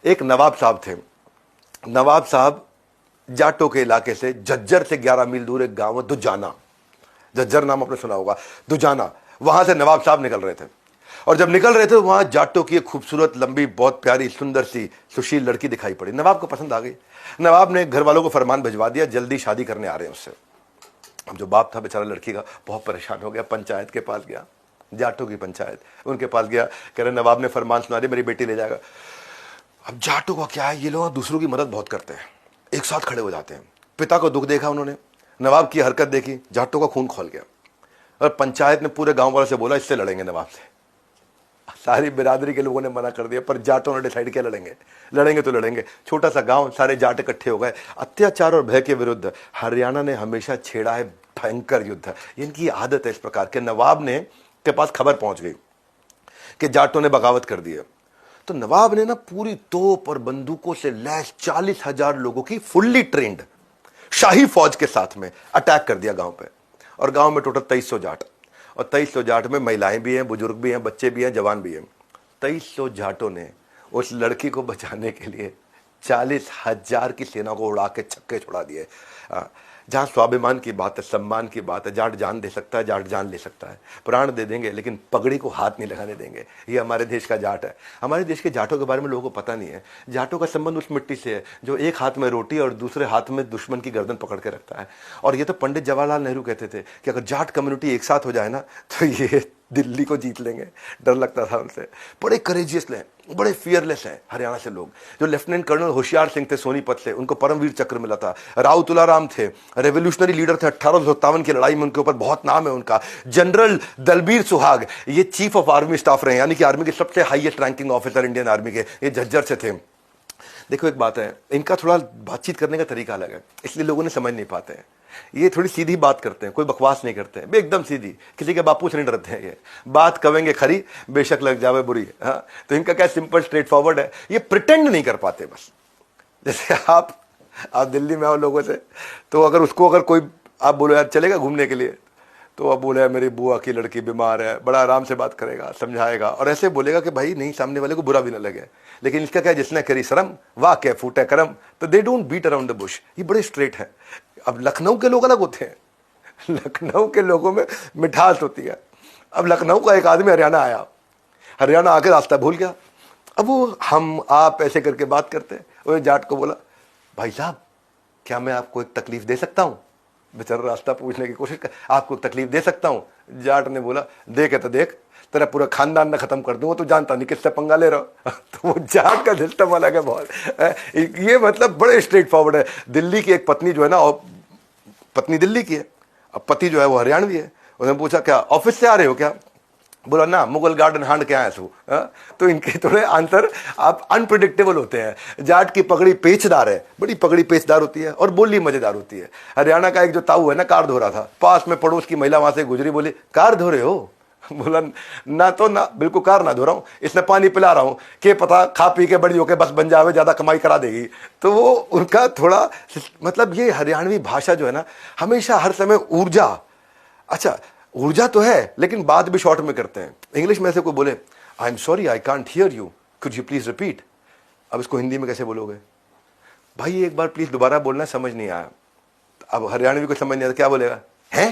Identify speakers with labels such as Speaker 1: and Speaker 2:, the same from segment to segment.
Speaker 1: एक नवाब साहब थे। नवाब साहब जाटों के इलाके से, झज्जर से 11 मील दूर एक गांव है दुजाना, झज्जर नाम आपने सुना होगा, दुजाना, वहां से नवाब साहब निकल रहे थे। और जब निकल रहे थे वहां जाटों की एक खूबसूरत, लंबी, बहुत प्यारी, सुंदर सी, सुशील लड़की दिखाई पड़ी। नवाब को पसंद आ गई। नवाब ने घर वालों को फरमान भिजवा दिया, जल्दी शादी करने आ रहे हैं उससे। अब जो बाप था बेचारा लड़की का बहुत परेशान हो गया, पंचायत के पास गया, जाटों की पंचायत, उनके पास गया, कह रहे नवाब ने फरमान सुना दिया, मेरी बेटी ले जाएगा। अब जाटों का क्या है, ये लोग दूसरों की मदद बहुत करते हैं, एक साथ खड़े हो जाते हैं। पिता को दुख देखा उन्होंने, नवाब की हरकत देखी, जाटों का खून खोल गया। और पंचायत ने पूरे गांव वालों से बोला इससे लड़ेंगे नवाब से। सारी बिरादरी के लोगों ने मना कर दिया, पर जाटों ने डिसाइड किया लड़ेंगे, लड़ेंगे तो लड़ेंगे। छोटा सा गांव, सारे जाट इकट्ठे हो गए। अत्याचार और भय के विरुद्ध हरियाणा ने हमेशा छेड़ा है भयंकर युद्ध। इनकी आदत है इस प्रकार के। नवाब ने के पास खबर पहुंच गई कि जाटों ने बगावत कर दी है, तो नवाब ने ना पूरी तोप और बंदूकों से लैस 40,000 लोगों की फुल्ली ट्रेंड शाही फौज के साथ में अटैक कर दिया गांव पे। और गांव में टोटल 2300 जाट, और 2300 जाट में महिलाएं भी हैं, बुजुर्ग भी हैं, बच्चे भी हैं, जवान भी हैं। 2300 जाटों ने उस लड़की को बचाने के लिए 40,000 की सेना को उड़ा के छक्के छुड़ा दिए। जहां स्वाभिमान की बात है, सम्मान की बात है, जाट जान दे सकता है, जाट जान ले सकता है, प्राण दे देंगे, लेकिन पगड़ी को हाथ नहीं लगाने देंगे। ये हमारे देश का जाट है। हमारे देश के जाटों के बारे में लोगों को पता नहीं है। जाटों का संबंध उस मिट्टी से है जो एक हाथ में रोटी और दूसरे हाथ में दुश्मन की गर्दन पकड़ के रखता है। और ये तो पंडित जवाहरलाल नेहरू कहते थे कि अगर जाट कम्युनिटी एक साथ हो जाए ना तो ये दिल्ली को जीत लेंगे। डर लगता था उनसे। बड़े करेजियस हैं, बड़े फियरलेस हैं हरियाणा से लोग। जो लेफ्टिनेंट कर्नल होशियार सिंह थे सोनीपत से, उनको परमवीर चक्र मिला था। राव तुलाराम थे, रेवोल्यूशनरी लीडर थे, 1857 की लड़ाई में उनके ऊपर बहुत नाम है उनका। जनरल दलबीर सुहाग, ये चीफ ऑफ आर्मी स्टाफ रहे, यानी कि आर्मी के सबसे highest ranking officer Indian army के, ये झज्जर से थे। देखो एक बात है, इनका थोड़ा बातचीत करने का तरीका अलग है, इसलिए लोगों ने समझ नहीं पाते हैं। ये थोड़ी सीधी बात करते हैं, कोई बकवास नहीं करते हैं, एकदम सीधी, किसी के बापू से नहीं डरते हैं। ये बात कहेंगे खरी, बेशक लग जावे बुरी। हाँ, तो इनका क्या सिंपल स्ट्रेट फॉरवर्ड है। ये प्रिटेंड नहीं कर पाते बस। जैसे आप दिल्ली में आओ लोगों से, तो अगर कोई आप बोलो यार चलेगा घूमने के लिए, तो अब बोले मेरी बुआ की लड़की बीमार है, बड़ा आराम से बात करेगा, समझाएगा, और ऐसे बोलेगा कि भाई नहीं, सामने वाले को बुरा भी ना लगे। लेकिन इसका क्या, जिसने करी शर्म वाह क्या फूटे करम, तो they don't beat around the bush. ये बड़े स्ट्रेट है। अब लखनऊ के लोग अलग होते हैं, लखनऊ के लोगों में मिठास होती है। अब लखनऊ का एक आदमी हरियाणा आया, हरियाणा आके रास्ता भूल गया। अब वो हम आप ऐसे करके बात करते हैं। वो जाट को बोला भाई साहब क्या मैं आपको एक तकलीफ दे सकता हूँ? बेचारा रास्ता पूछने की कोशिश कर, आपको तकलीफ दे सकता हूँ? जाट ने बोला देखे तो देख, तेरा पूरा खानदान न खत्म कर दूंगा, तो जानता नहीं किससे पंगा ले रहा हो। तो वो जाट का सिस्टम अलग है बहुत। ये मतलब बड़े स्ट्रेट फॉरवर्ड है। दिल्ली की एक पत्नी जो है ना, और पत्नी दिल्ली की है, अब पति जो है वो हरियाणवी है। उसने पूछा क्या ऑफिस से आ रहे हो क्या? बोला ना मुगल गार्डन हांड के आया तू। तो इनके थोड़े आंसर आप अनप्रिडिक्टेबल होते हैं। जाट की पगड़ी पेचदार है, बड़ी पगड़ी पेचदार होती है, और बोली मजेदार होती है। हरियाणा का एक जो ताऊ है ना, कार धो रहा था, पास में पड़ोस की महिला वहां से गुजरी, बोली कार धो रहे हो? बोला ना, तो ना बिल्कुल कार ना धो रहा हूं, इसने पानी पिला रहा हूं, के पता खा पी के बड़ी होके बस बन जावे, ज्यादा कमाई करा देगी। तो वो उनका थोड़ा मतलब, ये हरियाणवी भाषा जो है ना, हमेशा हर समय ऊर्जा, अच्छा ऊर्जा तो है लेकिन बात भी शॉर्ट में करते हैं। इंग्लिश में से कोई बोले I am sorry I can't hear you, could you please repeat. अब इसको हिंदी में कैसे बोलोगे? भाई एक बार प्लीज दोबारा बोलना, समझ नहीं आया। अब हरियाणवी को समझ नहीं आता, क्या बोलेगा है,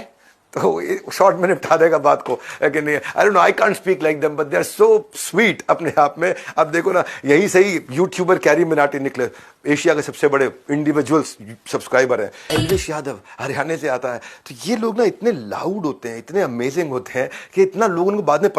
Speaker 1: तो शॉर्ट में निपटा देगा बात को। लेकिन I don't know, I can't speak like them but they are so sweet अपने आप में। अब देखो ना, यही सही यूट्यूबर कैरी मिनाटी निकले, एशिया के सबसे बड़े इंडिविजुअल सब्सक्राइबर है। इंग्लिश यादव हरियाणा से आता है। तो ये लोग ना इतने लाउड होते हैं, इतने अमेजिंग होते हैं कि इतना लोगों को बाद में